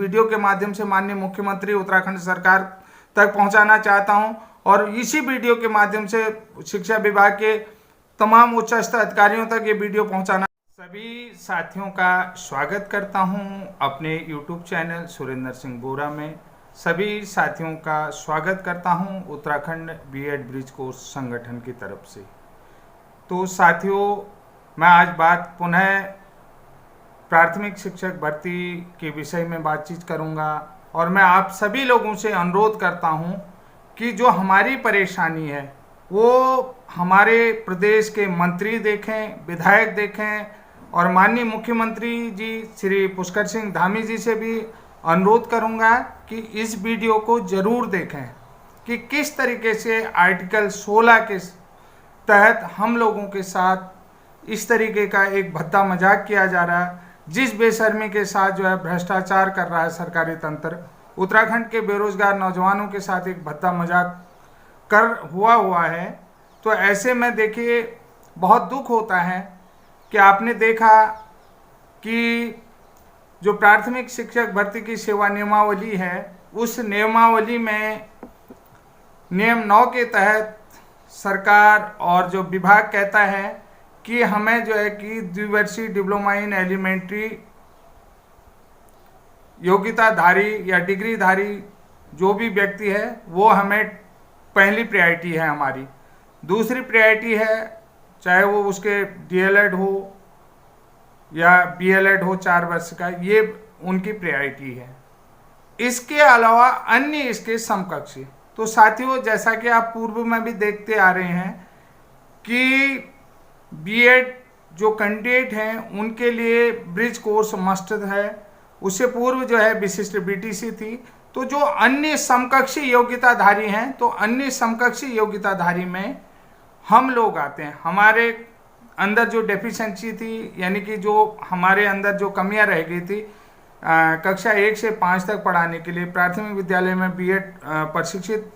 Video के माध्यम से माननीय मुख्यमंत्री उत्तराखंड सरकार तक पहुंचाना चाहता हूं और इसी वीडियो के माध्यम से शिक्षा विभाग के तमाम उच्च स्तर अधिकारियों तक ये वीडियो पहुंचाना। सभी साथियों का स्वागत करता हूं अपने YouTube चैनल सुरेंद्र सिंह बोरा में। सभी साथियों का स्वागत करता हूं उत्तराखंड बीएड ब्रिज कोर्स संगठन की तरफ से। तो साथियों, मैं आज बात पुनः प्राथमिक शिक्षक भर्ती के विषय में बातचीत करूंगा और मैं आप सभी लोगों से अनुरोध करता हूं कि जो हमारी परेशानी है वो हमारे प्रदेश के मंत्री देखें, विधायक देखें और माननीय मुख्यमंत्री जी श्री पुष्कर सिंह धामी जी से भी अनुरोध करूंगा कि इस वीडियो को जरूर देखें कि किस तरीके से आर्टिकल 16 के तहत हम लोगों के साथ इस तरीके का एक भद्दा मजाक किया जा रहा है, जिस बेशर्मी के साथ जो है भ्रष्टाचार कर रहा है सरकारी तंत्र। उत्तराखंड के बेरोजगार नौजवानों के साथ एक भद्दा मजाक हुआ है। तो ऐसे में देखिए बहुत दुख होता है कि आपने देखा कि जो प्राथमिक शिक्षक भर्ती की सेवा नियमावली है, उस नियमावली में नियम 9 के तहत सरकार और जो विभाग कहता है कि हमें जो है कि द्विवर्षीय डिप्लोमा इन एलिमेंट्री योग्यताधारी या डिग्रीधारी जो भी व्यक्ति है वो हमें पहली प्रायोरिटी है हमारी। दूसरी प्रायोरिटी है चाहे वो उसके डीएलएड हो या बीएलएड हो 4 वर्ष का, ये उनकी प्रायोरिटी है। इसके अलावा अन्य इसके समकक्षी। तो साथियों, जैसा कि आप पूर्व में भी देखते आ रहे हैं कि बीएड जो कैंडिडेट हैं उनके लिए ब्रिज कोर्स मस्ट है। उससे पूर्व जो है विशिष्ट बीटीसी थी। तो जो अन्य समकक्षी योग्यताधारी हैं, तो अन्य समकक्षी योग्यताधारी में हम लोग आते हैं। हमारे अंदर जो डेफिशिएंसी थी, यानी कि जो हमारे अंदर जो कमियां रह गई थी कक्षा 1 से 5 तक पढ़ाने के लिए प्राथमिक विद्यालय में बीएड प्रशिक्षित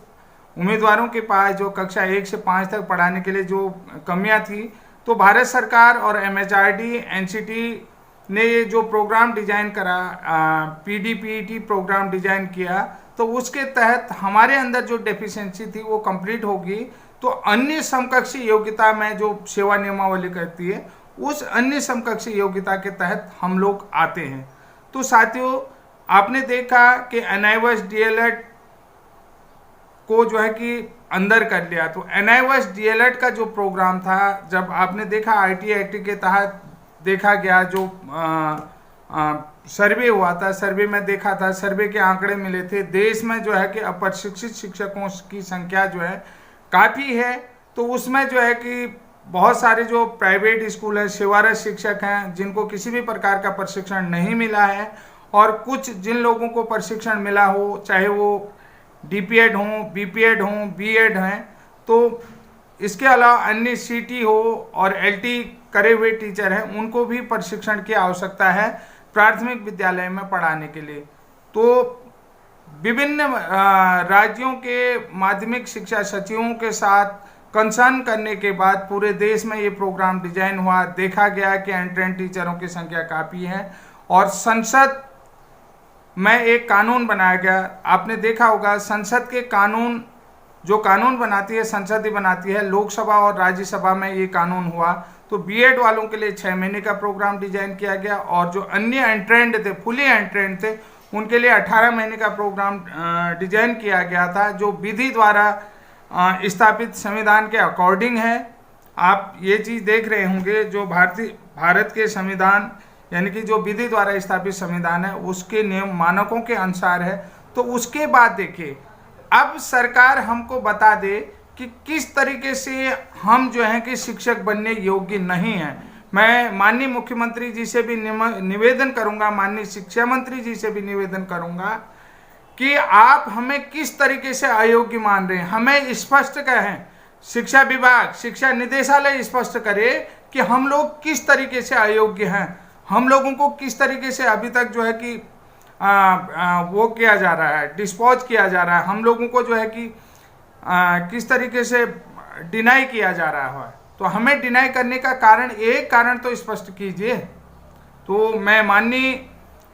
उम्मीदवारों के पास जो कक्षा 1 से 5 तक पढ़ाने के लिए जो कमियां थी, तो भारत सरकार और एमएचआरडी एनसीटी ने ये जो प्रोग्राम डिजाइन करा, पीडीपीईटी प्रोग्राम डिजाइन किया, तो उसके तहत हमारे अंदर जो डेफिशिएंसी थी वो कंप्लीट होगी। तो अन्य समकक्षी योग्यता में जो सेवा नियमावली करती है, उस अन्य समकक्षी योग्यता के तहत हम लोग आते हैं। तो साथियों, आपने देखा कि एनआईओएस डीएलएड को जो है कि अंदर कर लिया। तो एनआईओएस डीएलएड का जो प्रोग्राम था, जब आपने देखा आईटी एक्ट के तहत देखा गया, जो सर्वे हुआ था, सर्वे में देखा था, सर्वे के आंकड़े मिले थे, देश में जो है कि अप्रशिक्षित शिक्षकों की संख्या जो है काफ़ी है। तो उसमें जो है कि बहुत सारे जो प्राइवेट स्कूल है, सेवारत शिक्षक हैं जिनको किसी भी प्रकार का प्रशिक्षण नहीं मिला है, और कुछ जिन लोगों को प्रशिक्षण मिला हो, चाहे वो डीपीएड हों, बीपीएड हों, बीएड हैं, तो इसके अलावा अन्य सीटी हो और एलटी करे हुए टीचर हैं, उनको भी प्रशिक्षण की आवश्यकता है प्राथमिक विद्यालय में पढ़ाने के लिए। तो विभिन्न राज्यों के माध्यमिक शिक्षा सचिवों के साथ कंसर्न करने के बाद पूरे देश में ये प्रोग्राम डिजाइन हुआ। देखा गया कि एंट्रेंस टीचरों की संख्या काफ़ी है और संसद में एक कानून बनाया गया। आपने देखा होगा संसद के कानून, जो कानून बनाती है संसद ही बनाती है, लोकसभा और राज्यसभा में ये कानून हुआ। तो बीएड वालों के लिए 6 महीने का प्रोग्राम डिजाइन किया गया और जो अन्य एंट्रेंड थे, फुली एंट्रेंड थे, उनके लिए 18 महीने का प्रोग्राम डिजाइन किया गया था, जो विधि द्वारा स्थापित संविधान के अकॉर्डिंग है। आप ये चीज़ देख रहे होंगे, जो भारत के संविधान यानी कि जो विधि द्वारा स्थापित संविधान है उसके नियम मानकों के अनुसार है। तो उसके बाद देखिए, अब सरकार हमको बता दे कि किस तरीके से हम जो हैं कि शिक्षक बनने योग्य नहीं हैं। मैं माननीय मुख्यमंत्री जी से भी निवेदन करूंगा, माननीय शिक्षा मंत्री जी से भी निवेदन करूंगा कि आप हमें किस तरीके से अयोग्य मान रहे हैं। हमें स्पष्ट कहें, शिक्षा विभाग, शिक्षा निदेशालय स्पष्ट करे कि हम लोग किस तरीके से अयोग्य हैं, हम लोगों को किस तरीके से अभी तक जो है कि वो किया जा रहा है, डिस्पोज किया जा रहा है, हम लोगों को जो है कि किस तरीके से डिनाई किया जा रहा है। तो हमें डिनाई करने का कारण, एक कारण तो स्पष्ट कीजिए। तो मैं माननीय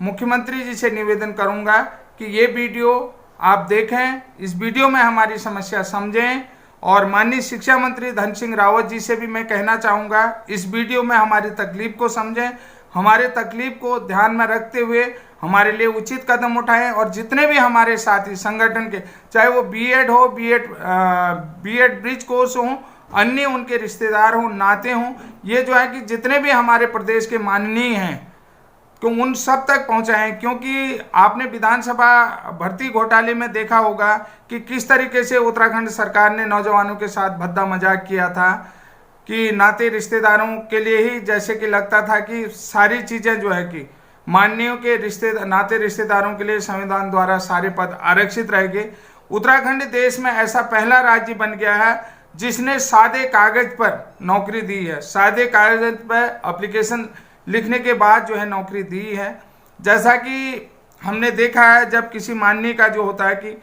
मुख्यमंत्री जी से निवेदन करूंगा कि ये वीडियो आप देखें, इस वीडियो में हमारी समस्या समझें। और माननीय शिक्षा मंत्री धन सिंह रावत जी से भी मैं कहना चाहूँगा, इस वीडियो में हमारी तकलीफ को समझें, हमारे तकलीफ को ध्यान में रखते हुए हमारे लिए उचित कदम उठाएं। और जितने भी हमारे साथी संगठन के, चाहे वो बीएड हो, बीएड ब्रिज कोर्स हो, अन्य उनके रिश्तेदार हों, नाते हों, ये जो है कि जितने भी हमारे प्रदेश के माननीय हैं कि उन सब तक पहुंचाएं। क्योंकि आपने विधानसभा भर्ती घोटाले में देखा होगा कि किस तरीके से उत्तराखंड सरकार ने नौजवानों के साथ भद्दा मजाक किया था कि नाते रिश्तेदारों के लिए ही जैसे कि लगता था कि सारी चीज़ें जो है कि माननीयों के नाते रिश्तेदारों के लिए संविधान द्वारा सारे पद आरक्षित रहेंगे। उत्तराखंड देश में ऐसा पहला राज्य बन गया है जिसने सादे कागज पर नौकरी दी है, सादे कागज पर एप्लीकेशन लिखने के बाद जो है नौकरी दी है। जैसा कि हमने देखा है, जब किसी माननीय का जो होता है कि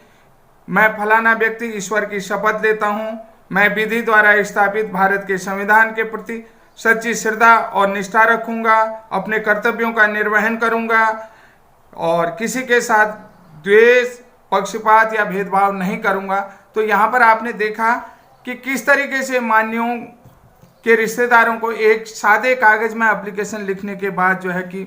मैं फलाना व्यक्ति ईश्वर की शपथ लेता हूँ, मैं विधि द्वारा स्थापित भारत के संविधान के प्रति सच्ची श्रद्धा और निष्ठा रखूँगा, अपने कर्तव्यों का निर्वहन करूँगा और किसी के साथ द्वेष, पक्षपात या भेदभाव नहीं करूँगा। तो यहाँ पर आपने देखा कि किस तरीके से माननीयों के रिश्तेदारों को एक सादे कागज में एप्लीकेशन लिखने के बाद जो है कि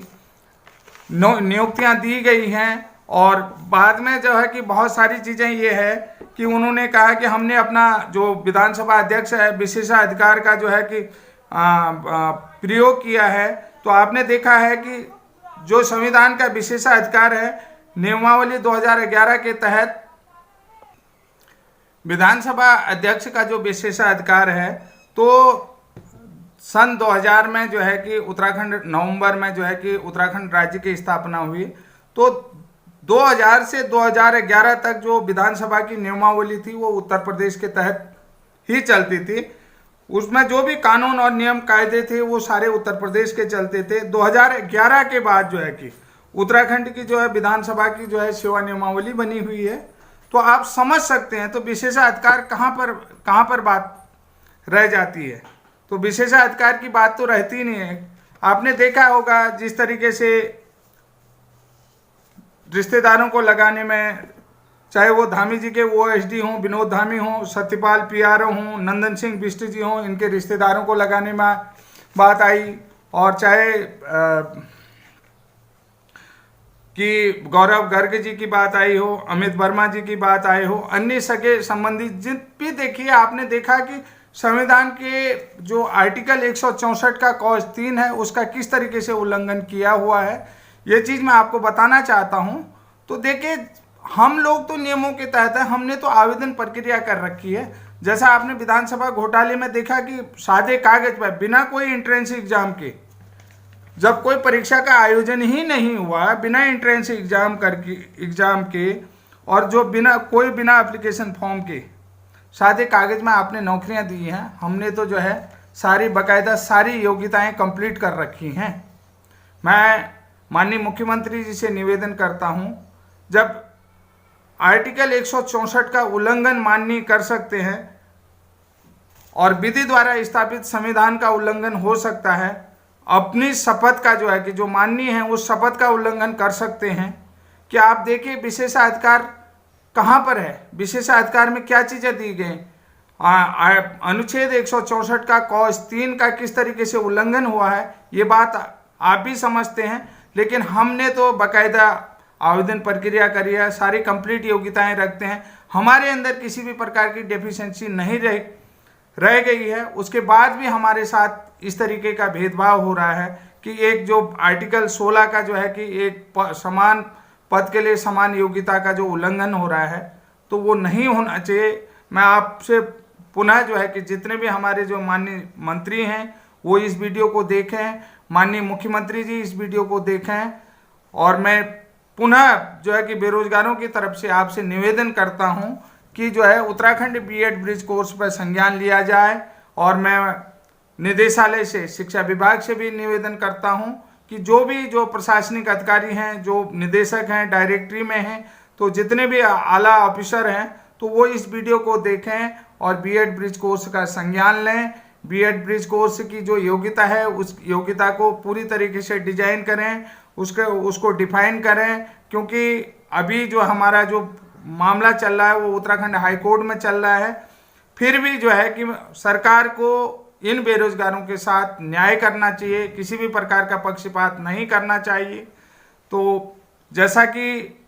नियुक्तियां दी गई हैं। और बाद में जो है कि बहुत सारी चीज़ें ये है कि उन्होंने कहा कि हमने अपना जो विधानसभा अध्यक्ष है विशेषाधिकार का जो है कि प्रयोग किया है। तो आपने देखा है कि जो संविधान का विशेषाधिकार है, नियमावली 2011 के तहत विधानसभा अध्यक्ष का जो विशेषाधिकार है, तो सन 2000 में जो है कि उत्तराखंड, नवंबर में जो है कि उत्तराखंड राज्य की स्थापना हुई। तो 2000 से 2011 तक जो विधानसभा की नियमावली थी वो उत्तर प्रदेश के तहत ही चलती थी। उसमें जो भी कानून और नियम कायदे थे वो सारे उत्तर प्रदेश के चलते थे। 2011 के बाद जो है कि उत्तराखंड की जो है विधानसभा की जो है सेवा नियमावली बनी हुई है। तो आप समझ सकते हैं तो विशेषाधिकार कहाँ पर बात रह जाती है। तो विशेषाधिकार की बात तो रहती नहीं है। आपने देखा होगा जिस तरीके से रिश्तेदारों को लगाने में, चाहे वो धामी जी के ओएसडी हों, विनोद धामी हों, सत्यपाल पीआरओ हों, नंदन सिंह बिष्ट जी हों, इनके रिश्तेदारों को लगाने में बात आई। और चाहे कि गौरव गर्ग जी की बात आई हो, अमित वर्मा जी की बात आई हो, अन्य सगे संबंधी जिन भी देखिए, आपने देखा कि संविधान के जो आर्टिकल 164 का कॉज 3 है उसका किस तरीके से उल्लंघन किया हुआ है, ये चीज़ मैं आपको बताना चाहता हूँ। तो देखिए, हम लोग तो नियमों के तहत है, हमने तो आवेदन प्रक्रिया कर रखी है। जैसा आपने विधानसभा घोटाले में देखा कि सादे कागज पर बिना कोई एंट्रेंस एग्जाम के, जब कोई परीक्षा का आयोजन ही नहीं हुआ, बिना एंट्रेंस एग्जाम के और जो बिना एप्लीकेशन फॉर्म के सादे कागज में आपने नौकरियां दी हैं। हमने तो जो है सारी बाकायदा सारी योग्यताएं कंप्लीट कर रखी हैं। मैं माननीय मुख्यमंत्री जी से निवेदन करता हूं, जब आर्टिकल 164 का उल्लंघन माननीय कर सकते हैं और विधि द्वारा स्थापित संविधान का उल्लंघन हो सकता है, अपनी शपथ का जो है कि जो माननीय है उस शपथ का उल्लंघन कर सकते हैं। कि आप देखिए विशेषाधिकार कहाँ पर है, विशेषाधिकार में क्या चीज़ें दी गई। अनुच्छेद 164 का कॉज 3 का किस तरीके से उल्लंघन हुआ है, ये बात आप भी समझते हैं। लेकिन हमने तो बाकायदा आवेदन प्रक्रिया करी है, सारी कंप्लीट योग्यताएं रखते हैं, हमारे अंदर किसी भी प्रकार की डेफिशिएंसी नहीं रह गई है। उसके बाद भी हमारे साथ इस तरीके का भेदभाव हो रहा है कि एक जो आर्टिकल 16 का जो है कि एक समान पद के लिए समान योग्यता का जो उल्लंघन हो रहा है, तो वो नहीं होना चाहिए। मैं आपसे पुनः जो है कि जितने भी हमारे जो माननीय मंत्री हैं वो इस वीडियो को देखें, माननीय मुख्यमंत्री जी इस वीडियो को देखें। और मैं पुनः जो है कि बेरोजगारों की तरफ से आपसे निवेदन करता हूं कि जो है उत्तराखंड बीएड ब्रिज कोर्स पर संज्ञान लिया जाए। और मैं निदेशालय से, शिक्षा विभाग से भी निवेदन करता हूं कि जो प्रशासनिक अधिकारी हैं, जो निदेशक हैं, डायरेक्टरी में हैं, तो जितने भी आला ऑफिसर हैं तो वो इस वीडियो को देखें और बीएड ब्रिज कोर्स का संज्ञान लें। बीएड ब्रिज कोर्स की जो योग्यता है उस योग्यता को पूरी तरीके से डिजाइन करें उसको डिफाइन करें, क्योंकि अभी जो हमारा जो मामला चल रहा है वो उत्तराखंड हाई कोर्ट में चल रहा है। फिर भी जो है कि सरकार को इन बेरोजगारों के साथ न्याय करना चाहिए, किसी भी प्रकार का पक्षपात नहीं करना चाहिए। तो जैसा कि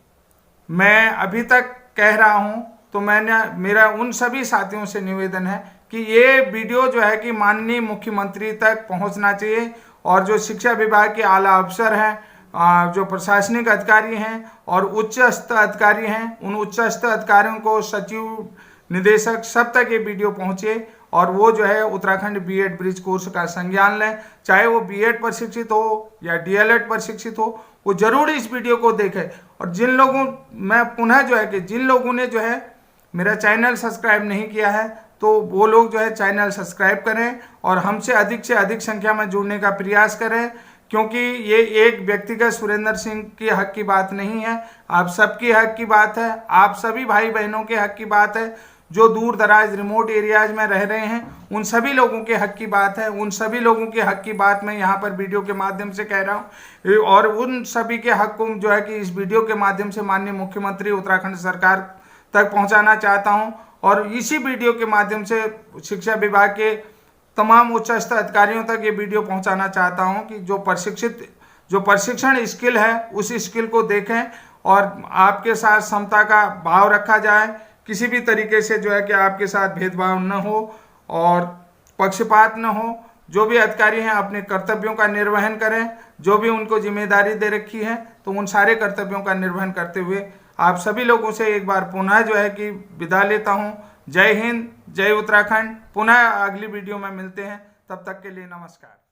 मैं अभी तक कह रहा हूं, तो मेरा उन सभी साथियों से निवेदन है कि ये वीडियो जो है कि माननीय मुख्यमंत्री तक पहुंचना चाहिए, और जो शिक्षा विभाग के आला अफसर हैं, जो प्रशासनिक अधिकारी हैं और उच्च स्तर अधिकारी हैं, उन उच्च स्तर अधिकारियों को, सचिव, निदेशक, सब तक ये वीडियो पहुंचे और वो जो है उत्तराखंड बीएड ब्रिज कोर्स का संज्ञान लें। चाहे वो बीएड प्रशिक्षित हो या डीएलएड प्रशिक्षित हो, वो जरूर इस वीडियो को देखें। और जिन लोगों, मैं पुनः जो है कि जिन लोगों ने जो है मेरा चैनल सब्सक्राइब नहीं किया है, तो वो लोग जो है चैनल सब्सक्राइब करें और हमसे अधिक संख्या में जुड़ने का प्रयास करें, क्योंकि ये एक व्यक्तिगत सुरेंद्र सिंह के हक की बात नहीं है, आप सबकी हक की बात है, आप सभी भाई बहनों के हक की बात है, जो दूर दराज रिमोट एरियाज में रह रहे हैं, उन सभी लोगों के हक की बात है। उन सभी लोगों के हक की बात मैं यहाँ पर वीडियो के माध्यम से कह रहा हूँ, और उन सभी के हक को जो है कि इस वीडियो के माध्यम से माननीय मुख्यमंत्री उत्तराखंड सरकार तक पहुँचाना चाहता हूँ। और इसी वीडियो के माध्यम से शिक्षा विभाग के तमाम उच्च स्तर अधिकारियों तक ये वीडियो पहुंचाना चाहता हूं कि जो प्रशिक्षण स्किल है उस स्किल को देखें और आपके साथ समता का भाव रखा जाए, किसी भी तरीके से जो है कि आपके साथ भेदभाव न हो और पक्षपात न हो। जो भी अधिकारी हैं अपने कर्तव्यों का निर्वहन करें, जो भी उनको जिम्मेदारी दे रखी है तो उन सारे कर्तव्यों का निर्वहन करते हुए आप सभी लोगों से एक बार पुनः जो है कि विदा लेता हूं। जय हिंद, जय उत्तराखंड। पुनः अगली वीडियो में मिलते हैं, तब तक के लिए नमस्कार।